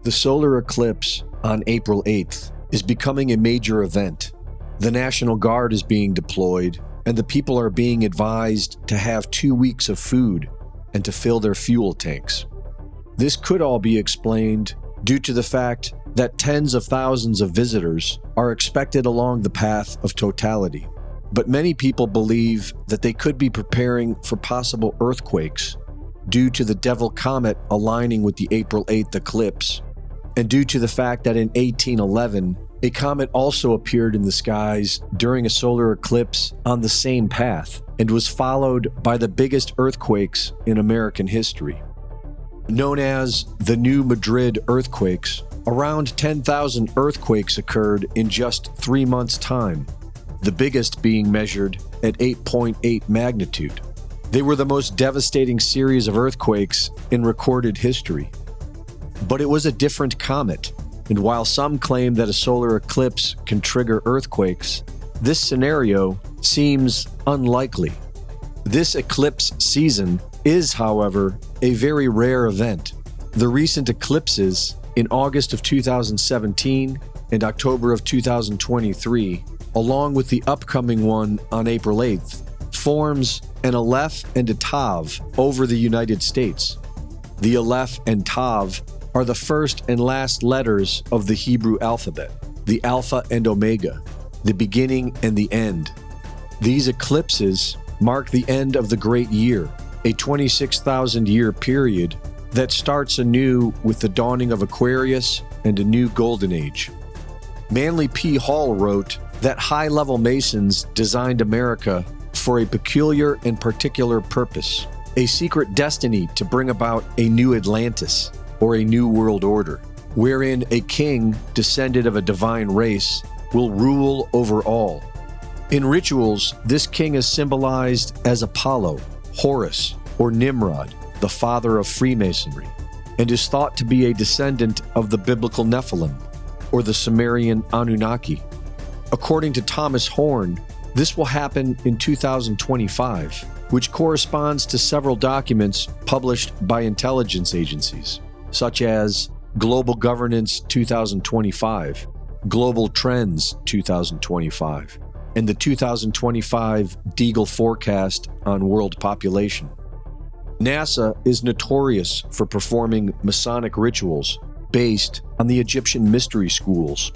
The solar eclipse on April 8th is becoming a major event. The National Guard is being deployed, and the people are being advised to have 2 weeks of food and to fill their fuel tanks. This could all be explained due to the fact that tens of thousands of visitors are expected along the path of totality. But many people believe that they could be preparing for possible earthquakes due to the Devil Comet aligning with the April 8th eclipse, and due to the fact that in 1811, a comet also appeared in the skies during a solar eclipse on the same path and was followed by the biggest earthquakes in American history. Known as the New Madrid earthquakes, around 10,000 earthquakes occurred in just 3 months' time, the biggest being measured at 8.8 magnitude. They were the most devastating series of earthquakes in recorded history. But it was a different comet, and while some claim that a solar eclipse can trigger earthquakes, this scenario seems unlikely. This eclipse season is, however, a very rare event. The recent eclipses in August of 2017 and October of 2023, along with the upcoming one on April 8th, forms an Aleph and a Tav over the United States. The Aleph and Tav are the first and last letters of the Hebrew alphabet, the Alpha and Omega, the beginning and the end. These eclipses mark the end of the great year, a 26,000-year period that starts anew with the dawning of Aquarius and a new golden age. Manly P. Hall wrote that high-level Masons designed America for a peculiar and particular purpose, a secret destiny to bring about a new Atlantis, or a new world order, wherein a king descended of a divine race will rule over all. In rituals, this king is symbolized as Apollo, Horus, or Nimrod, the father of Freemasonry, and is thought to be a descendant of the biblical Nephilim, or the Sumerian Anunnaki. According to Thomas Horn, this will happen in 2025, which corresponds to several documents published by intelligence agencies, such as Global Governance 2025, Global Trends 2025, and the 2025 Deagle Forecast on World Population. NASA is notorious for performing Masonic rituals based on the Egyptian mystery schools,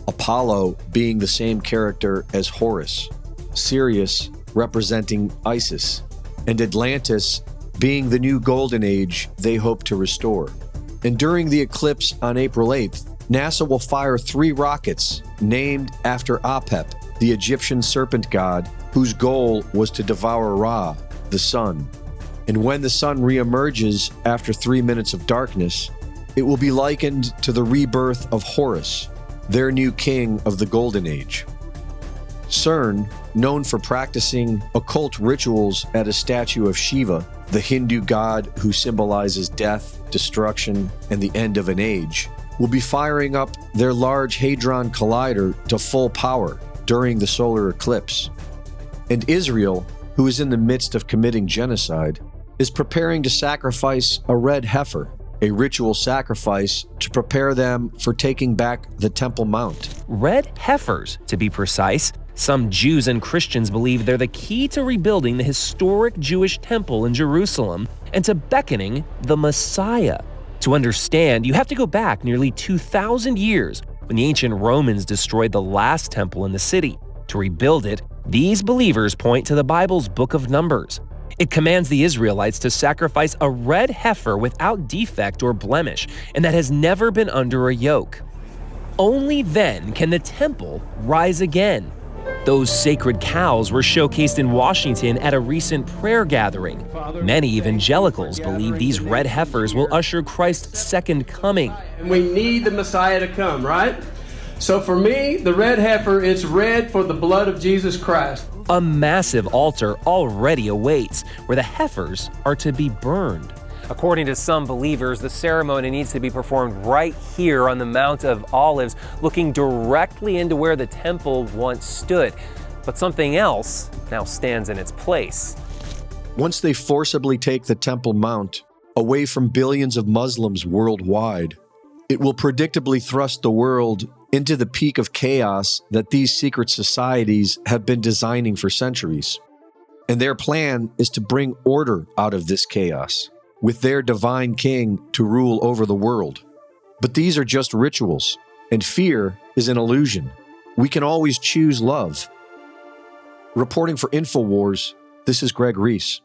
Apollo being the same character as Horus, Sirius representing Isis, and Atlantis being the new golden age they hope to restore. And during the eclipse on April 8th, NASA will fire 3 rockets named after Apep, the Egyptian serpent god, whose goal was to devour Ra, the sun. And when the sun reemerges after 3 minutes of darkness, it will be likened to the rebirth of Horus, their new king of the Golden Age. CERN, known for practicing occult rituals at a statue of Shiva, the Hindu god who symbolizes death, destruction, and the end of an age, will be firing up their Large Hadron Collider to full power during the solar eclipse. And Israel, who is in the midst of committing genocide, is preparing to sacrifice a red heifer, a ritual sacrifice to prepare them for taking back the Temple Mount. Red heifers, to be precise. Some Jews and Christians believe they're the key to rebuilding the historic Jewish temple in Jerusalem and to beckoning the Messiah. To understand, you have to go back nearly 2,000 years when the ancient Romans destroyed the last temple in the city. To rebuild it, these believers point to the Bible's Book of Numbers. It commands the Israelites to sacrifice a red heifer without defect or blemish, and that has never been under a yoke. Only then can the temple rise again. Those sacred cows were showcased in Washington at a recent prayer gathering. Many evangelicals believe these red heifers will usher Christ's second coming. And we need the Messiah to come, right? So for me, the red heifer, it's red for the blood of Jesus Christ. A massive altar already awaits, where the heifers are to be burned. According to some believers, the ceremony needs to be performed right here on the Mount of Olives, looking directly into where the temple once stood. But something else now stands in its place. Once they forcibly take the Temple Mount away from billions of Muslims worldwide, It will predictably thrust the world into the peak of chaos that these secret societies have been designing for centuries. And their plan is to bring order out of this chaos, with their divine king to rule over the world. But these are just rituals, and fear is an illusion. We can always choose love. Reporting for InfoWars, this is Greg Reese.